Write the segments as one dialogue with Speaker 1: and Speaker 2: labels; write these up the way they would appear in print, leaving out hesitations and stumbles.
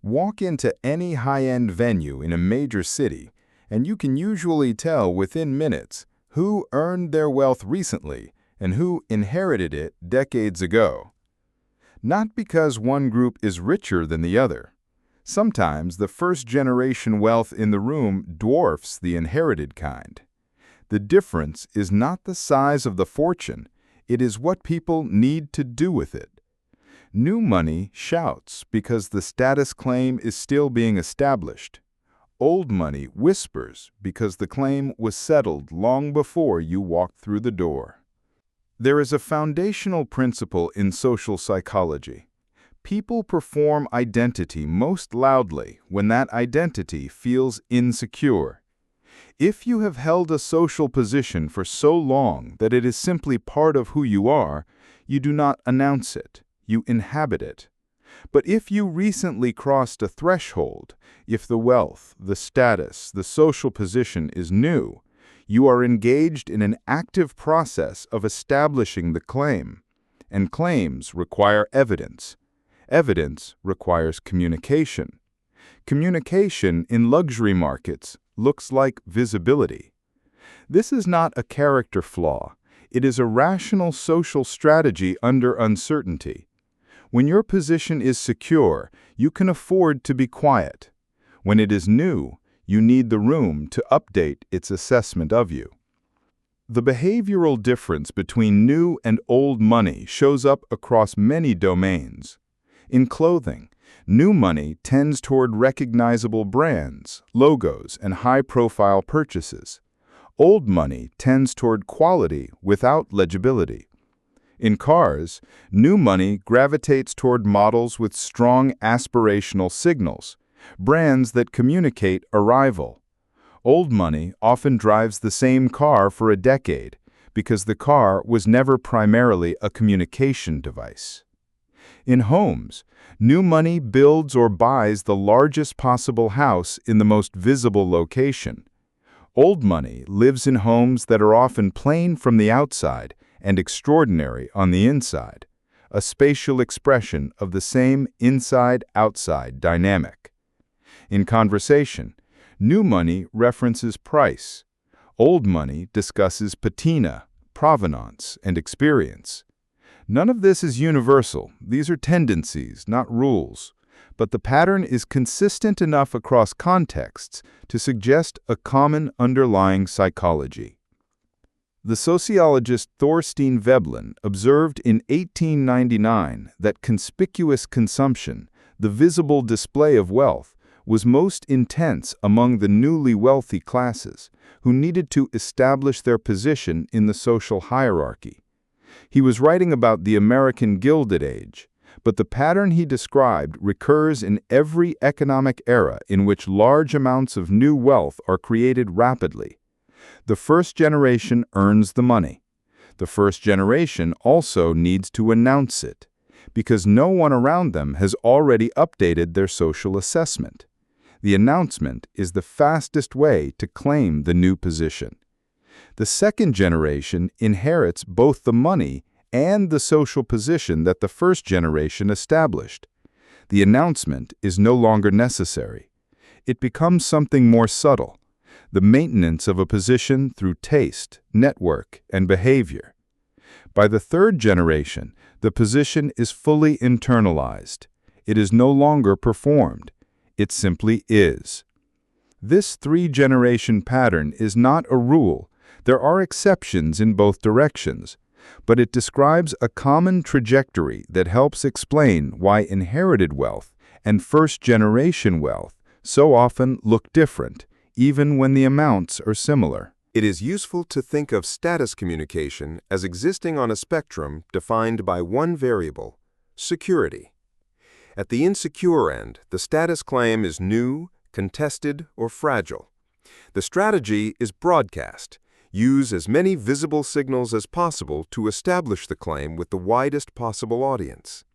Speaker 1: Walk into any high-end venue in a major city, and you can usually tell within minutes who earned their wealth recently and who inherited it decades ago. Not because one group is richer than the other. Sometimes the first-generation wealth in the room dwarfs the inherited kind. The difference is not the size of the fortune, it is what people need to do with it. New money shouts because the status claim is still being established. Old money whispers because the claim was settled long before you walked through the door. There is a foundational principle in social psychology. People perform identity most loudly when that identity feels insecure. If you have held a social position for so long that it is simply part of who you are, you do not announce it, you inhabit it. But if you recently crossed a threshold, if the wealth, the status, the social position is new, you are engaged in an active process of establishing the claim. And claims require evidence. Evidence requires communication. Communication in luxury markets looks like visibility. This is not a character flaw. It is a rational social strategy under uncertainty. When your position is secure, you can afford to be quiet. When it is new, you need the room to update its assessment of you. The behavioral difference between new and old money shows up across many domains. In clothing, new money tends toward recognizable brands, logos, and high-profile purchases. Old money tends toward quality without legibility. In cars, new money gravitates toward models with strong aspirational signals, brands that communicate arrival. Old money often drives the same car for a decade because the car was never primarily a communication device. In homes, new money builds or buys the largest possible house in the most visible location. Old money lives in homes that are often plain from the outside and extraordinary on the inside, a spatial expression of the same inside-outside dynamic. In conversation, new money references price. Old money discusses patina, provenance, and experience. None of this is universal. These are tendencies, not rules. But the pattern is consistent enough across contexts to suggest a common underlying psychology. The sociologist Thorstein Veblen observed in 1899 that conspicuous consumption, the visible display of wealth, was most intense among the newly wealthy classes, who needed to establish their position in the social hierarchy. He was writing about the American Gilded Age, but the pattern he described recurs in every economic era in which large amounts of new wealth are created rapidly. The first generation earns the money. The first generation also needs to announce it, because no one around them has already updated their social assessment. The announcement is the fastest way to claim the new position. The second generation inherits both the money and the social position that the first generation established. The announcement is no longer necessary. It becomes something more subtle, the maintenance of a position through taste, network, and behavior. By the third generation, the position is fully internalized. It is no longer performed. It simply is. This three-generation pattern is not a rule. There are exceptions in both directions, but it describes a common trajectory that helps explain why inherited wealth and first-generation wealth so often look different, even when the amounts are similar.
Speaker 2: It is useful to think of status communication as existing on a spectrum defined by one variable, security. At the insecure end, the status claim is new, contested, or fragile. The strategy is broadcast. Use as many visible signals as possible to establish the claim with the widest possible audience.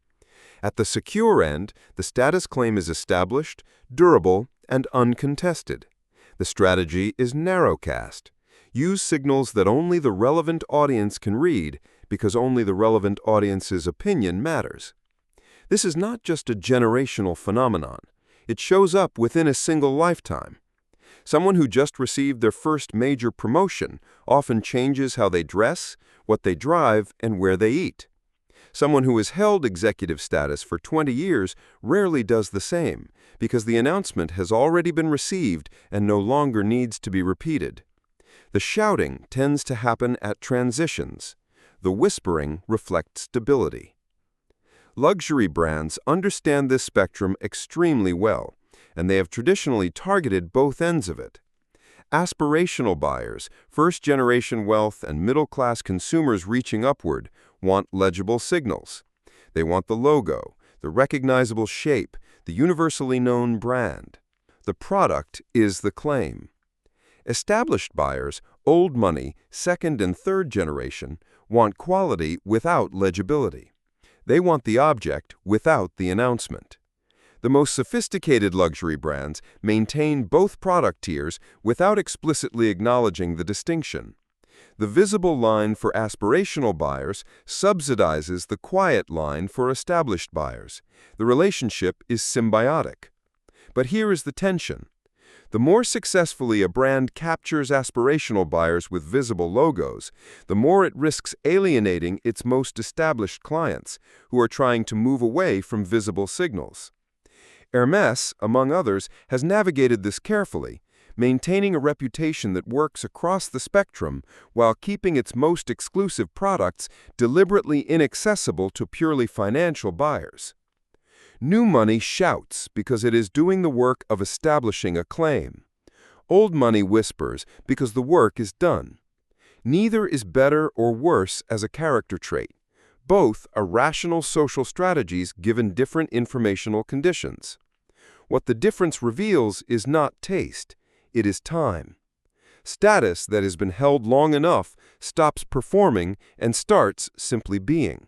Speaker 2: At the secure end, the status claim is established, durable, and uncontested. The strategy is narrowcast. Use signals that only the relevant audience can read because only the relevant audience's opinion matters. This is not just a generational phenomenon. It shows up within a single lifetime. Someone who just received their first major promotion often changes how they dress, what they drive, and where they eat. Someone who has held executive status for 20 years rarely does the same, because the announcement has already been received and no longer needs to be repeated. The shouting tends to happen at transitions. The whispering reflects stability. Luxury brands understand this spectrum extremely well, and they have traditionally targeted both ends of it. Aspirational buyers, first-generation wealth, and middle-class consumers reaching upward want legible signals. They want the logo, the recognizable shape, the universally known brand. The product is the claim. Established buyers, old money, second and third generation, want quality without legibility. They want the object without the announcement. The most sophisticated luxury brands maintain both product tiers without explicitly acknowledging the distinction. The visible line for aspirational buyers subsidizes the quiet line for established buyers. The relationship is symbiotic. But here is the tension. The more successfully a brand captures aspirational buyers with visible logos, the more it risks alienating its most established clients, who are trying to move away from visible signals. Hermès, among others, has navigated this carefully, maintaining a reputation that works across the spectrum while keeping its most exclusive products deliberately inaccessible to purely financial buyers. New money shouts because it is doing the work of establishing a claim. Old money whispers because the work is done. Neither is better or worse as a character trait. Both are rational social strategies given different informational conditions. What the difference reveals is not taste, it is time. Status that has been held long enough stops performing and starts simply being.